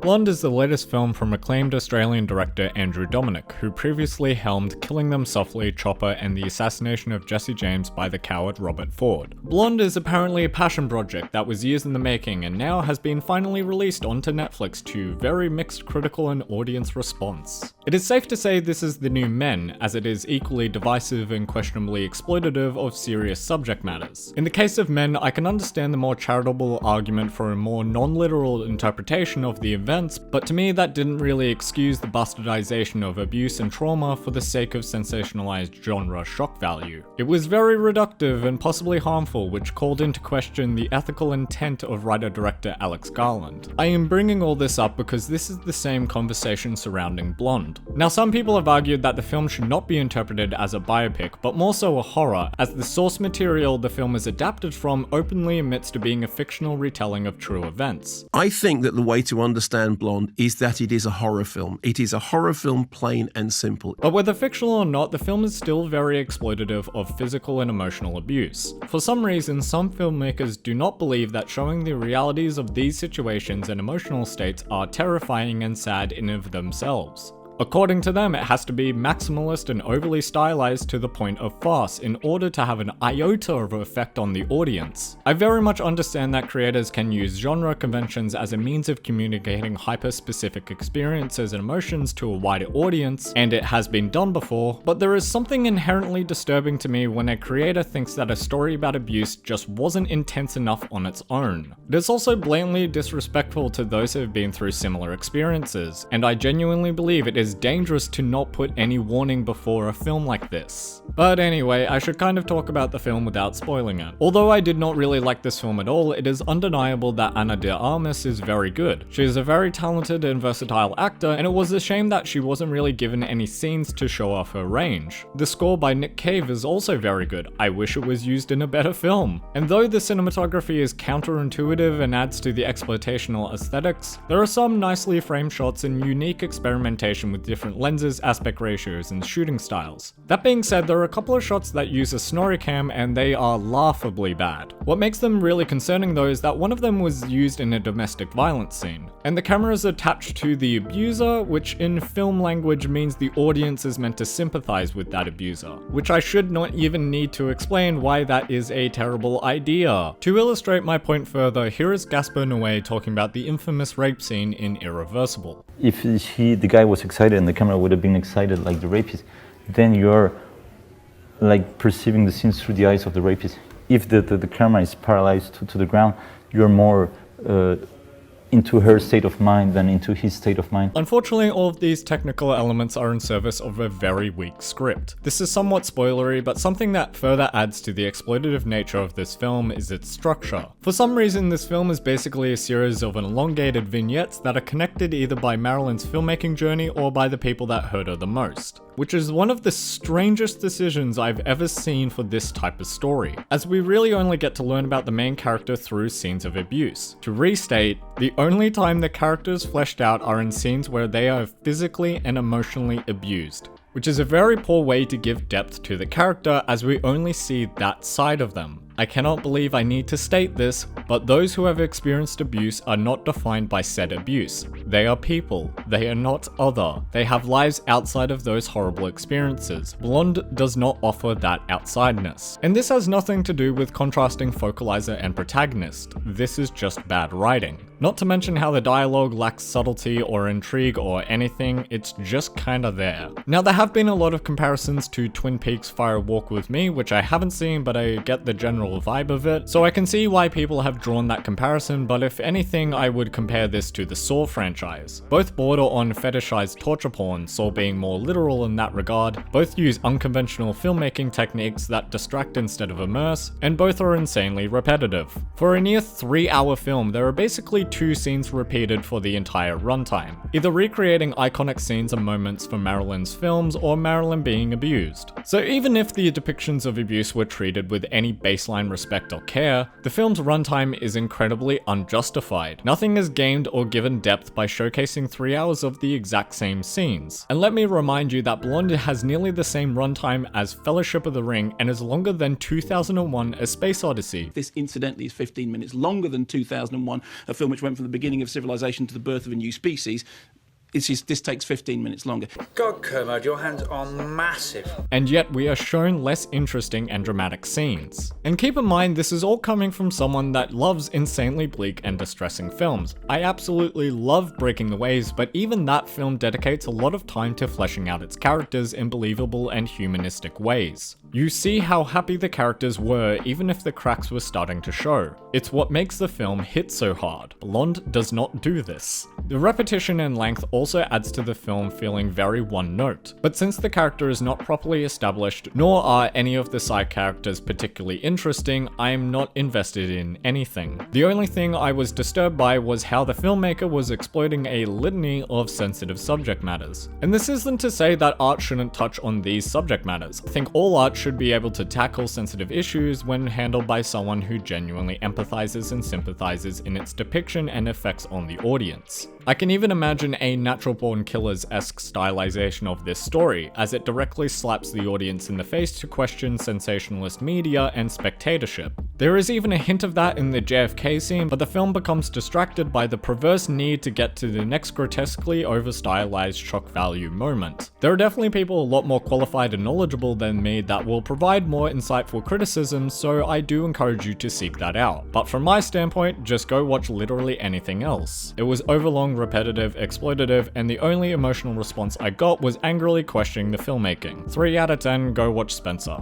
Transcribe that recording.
Blonde is the latest film from acclaimed Australian director Andrew Dominik, who previously helmed Killing Them Softly, Chopper, and the assassination of Jesse James by the coward Robert Ford. Blonde is apparently a passion project that was years in the making and now has been finally released onto Netflix to very mixed critical and audience response. It is safe to say this is the new Men, as it is equally divisive and questionably exploitative of serious subject matters. In the case of Men, I can understand the more charitable argument for a more non-literal interpretation of the events, but to me that didn't really excuse the bastardization of abuse and trauma for the sake of sensationalized genre shock value. It was very reductive and possibly harmful, which called into question the ethical intent of writer-director Alex Garland. I am bringing all this up because this is the same conversation surrounding Blonde. Now, some people have argued that the film should not be interpreted as a biopic, but more so a horror, as the source material the film is adapted from openly admits to being a fictional retelling of true events. I think that the way to understand Blonde is that it is a horror film. It is a horror film, plain and simple. But whether fictional or not, the film is still very exploitative of physical and emotional abuse. For some reason, some filmmakers do not believe that showing the realities of these situations and emotional states are terrifying and sad in and of themselves. According to them, it has to be maximalist and overly stylized to the point of farce in order to have an iota of effect on the audience. I very much understand that creators can use genre conventions as a means of communicating hyper-specific experiences and emotions to a wider audience, and it has been done before, but there is something inherently disturbing to me when a creator thinks that a story about abuse just wasn't intense enough on its own. It is also blatantly disrespectful to those who have been through similar experiences, and I genuinely believe it is dangerous to not put any warning before a film like this. But anyway, I should kind of talk about the film without spoiling it. Although I did not really like this film at all, it is undeniable that Ana de Armas is very good. She is a very talented and versatile actor, and it was a shame that she wasn't really given any scenes to show off her range. The score by Nick Cave is also very good. I wish it was used in a better film. And though the cinematography is counterintuitive and adds to the exploitational aesthetics, there are some nicely framed shots and unique experimentation with different lenses, aspect ratios, and shooting styles. That being said, there are a couple of shots that use a snorri cam and they are laughably bad. What makes them really concerning though is that one of them was used in a domestic violence scene, and the camera is attached to the abuser, which in film language means the audience is meant to sympathize with that abuser, which I should not even need to explain why that is a terrible idea. To illustrate my point further, here is Gaspar Noé talking about the infamous rape scene in Irreversible. If the guy was excited and the camera would have been excited like the rapist, then you're like perceiving the scenes through the eyes of the rapist. If the camera is paralyzed to the ground, you're more into her state of mind than into his state of mind. Unfortunately, all of these technical elements are in service of a very weak script. This is somewhat spoilery, but something that further adds to the exploitative nature of this film is its structure. For some reason, this film is basically a series of elongated vignettes that are connected either by Marilyn's filmmaking journey or by the people that hurt her the most, which is one of the strangest decisions I've ever seen for this type of story, as we really only get to learn about the main character through scenes of abuse. To restate, the only time the characters fleshed out are in scenes where they are physically and emotionally abused, which is a very poor way to give depth to the character as we only see that side of them. I cannot believe I need to state this, but those who have experienced abuse are not defined by said abuse. They are people. They are not other. They have lives outside of those horrible experiences. Blonde does not offer that outsideness. And this has nothing to do with contrasting focalizer and protagonist. This is just bad writing. Not to mention how the dialogue lacks subtlety or intrigue or anything, it's just kinda there. Now, there have been a lot of comparisons to Twin Peaks Fire Walk With Me, which I haven't seen, but I get the general vibe of it, so I can see why people have drawn that comparison, but if anything, I would compare this to the Saw franchise. Both border on fetishized torture porn, Saw being more literal in that regard, both use unconventional filmmaking techniques that distract instead of immerse, and both are insanely repetitive. For a near 3-hour film, there are basically 2 scenes repeated for the entire runtime, either recreating iconic scenes and moments from Marilyn's films or Marilyn being abused. So even if the depictions of abuse were treated with any baseline respect or care, the film's runtime runtime is incredibly unjustified. Nothing is gained or given depth by showcasing 3 hours of the exact same scenes. And let me remind you that Blonde has nearly the same runtime as Fellowship of the Ring and is longer than 2001: A Space Odyssey. This incidentally is 15 minutes longer than 2001, a film which went from the beginning of civilization to the birth of a new species. This takes 15 minutes longer. God, Kermode, your hands are massive. And yet we are shown less interesting and dramatic scenes. And keep in mind, this is all coming from someone that loves insanely bleak and distressing films. I absolutely love Breaking the Waves, but even that film dedicates a lot of time to fleshing out its characters in believable and humanistic ways. You see how happy the characters were even if the cracks were starting to show. It's what makes the film hit so hard. Blonde does not do this. The repetition and length also adds to the film feeling very one note. But since the character is not properly established, nor are any of the side characters particularly interesting, I am not invested in anything. The only thing I was disturbed by was how the filmmaker was exploiting a litany of sensitive subject matters. And this isn't to say that art shouldn't touch on these subject matters. I think all art should be able to tackle sensitive issues when handled by someone who genuinely empathizes and sympathizes in its depiction and effects on the audience. I can even imagine a Natural Born Killers-esque stylization of this story, as it directly slaps the audience in the face to question sensationalist media and spectatorship. There is even a hint of that in the JFK scene, but the film becomes distracted by the perverse need to get to the next grotesquely over-stylized shock value moment. There are definitely people a lot more qualified and knowledgeable than me that will provide more insightful criticism, so I do encourage you to seek that out. But from my standpoint, just go watch literally anything else. It was overlong, repetitive, exploitative, and the only emotional response I got was angrily questioning the filmmaking. 3 out of 10, go watch Spencer.